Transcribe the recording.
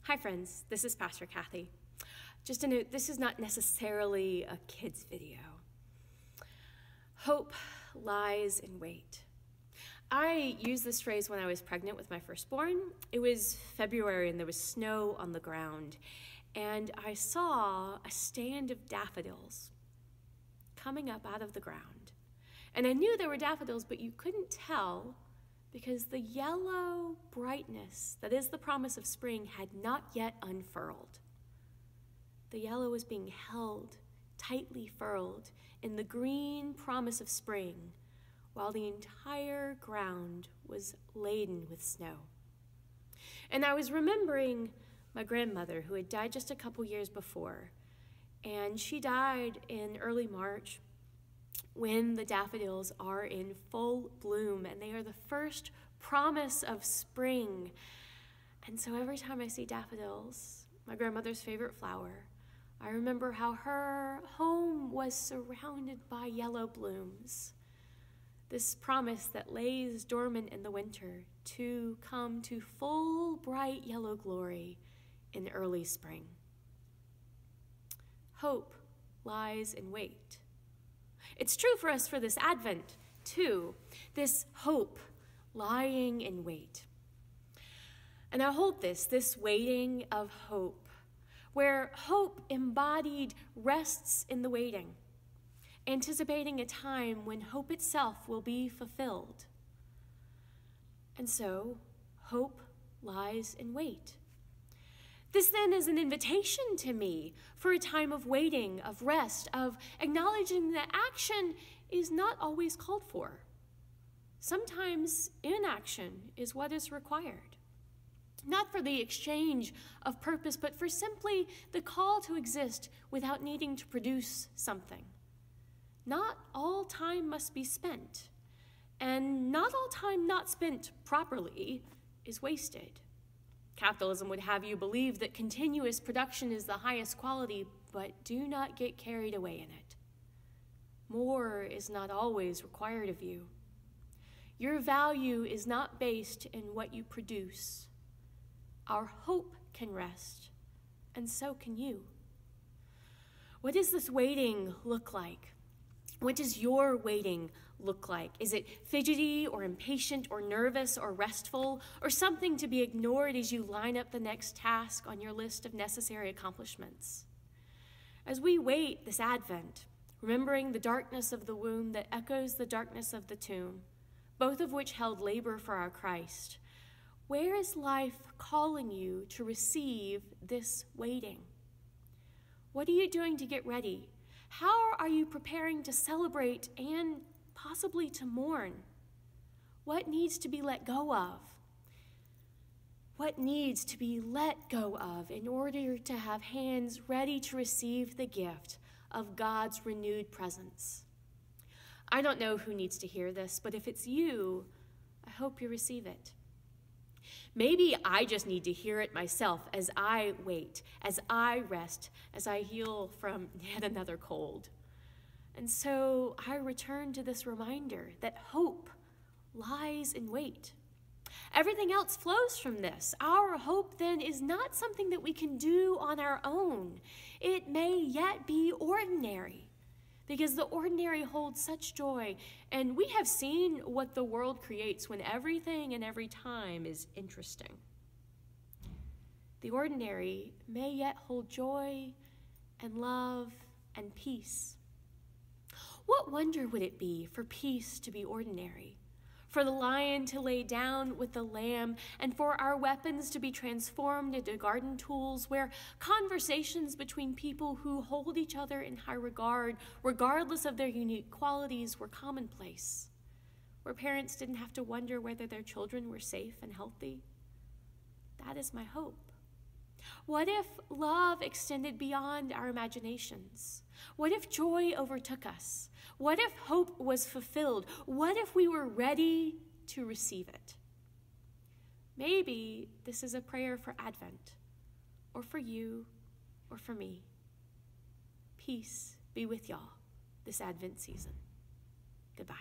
Hi friends, this is Pastor Kathy. Just a note, this is not necessarily a kid's video. Hope lies in wait. I used this phrase when I was pregnant with my firstborn. It was February and there was snow on the ground, and I saw a stand of daffodils coming up out of the ground. And I knew there were daffodils, but you couldn't tell because the yellow brightness that is the promise of spring had not yet unfurled. The yellow was being held, tightly furled, in the green promise of spring, while the entire ground was laden with snow. And I was remembering my grandmother, who had died just a couple years before, and she died in early March, when the daffodils are in full bloom and they are the first promise of spring. And so every time I see daffodils, my grandmother's favorite flower, I remember how her home was surrounded by yellow blooms. This promise that lays dormant in the winter to come to full bright yellow glory in early spring. Hope lies in wait. It's true for us for this Advent, too, this hope lying in wait. And I hold this waiting of hope, where hope embodied rests in the waiting, anticipating a time when hope itself will be fulfilled. And so, hope lies in wait. This then is an invitation to me for a time of waiting, of rest, of acknowledging that action is not always called for. Sometimes inaction is what is required. Not for the exchange of purpose, but for simply the call to exist without needing to produce something. Not all time must be spent, and not all time not spent properly is wasted. Capitalism would have you believe that continuous production is the highest quality, but do not get carried away in it. More is not always required of you. Your value is not based in what you produce. Our hope can rest, and so can you. What does this waiting look like? What does your waiting look like? Is it fidgety or impatient or nervous or restful, or something to be ignored as you line up the next task on your list of necessary accomplishments? As we wait this Advent, remembering the darkness of the womb that echoes the darkness of the tomb, both of which held labor for our Christ, where is life calling you to receive this waiting? What are you doing to get ready? How are you preparing to celebrate and possibly to mourn? What needs to be let go of? What needs to be let go of in order to have hands ready to receive the gift of God's renewed presence? I don't know who needs to hear this, but if it's you, I hope you receive it. Maybe I just need to hear it myself as I wait, as I rest, as I heal from yet another cold. And so I return to this reminder that hope lies in wait. Everything else flows from this. Our hope then is not something that we can do on our own. It may yet be ordinary, because the ordinary holds such joy, and we have seen what the world creates when everything and every time is interesting. The ordinary may yet hold joy and love and peace. What wonder would it be for peace to be ordinary, for the lion to lay down with the lamb, and for our weapons to be transformed into garden tools, where conversations between people who hold each other in high regard, regardless of their unique qualities, were commonplace, where parents didn't have to wonder whether their children were safe and healthy. That is my hope. What if love extended beyond our imaginations? What if joy overtook us? What if hope was fulfilled? What if we were ready to receive it? Maybe this is a prayer for Advent, or for you, or for me. Peace be with y'all this Advent season. Goodbye.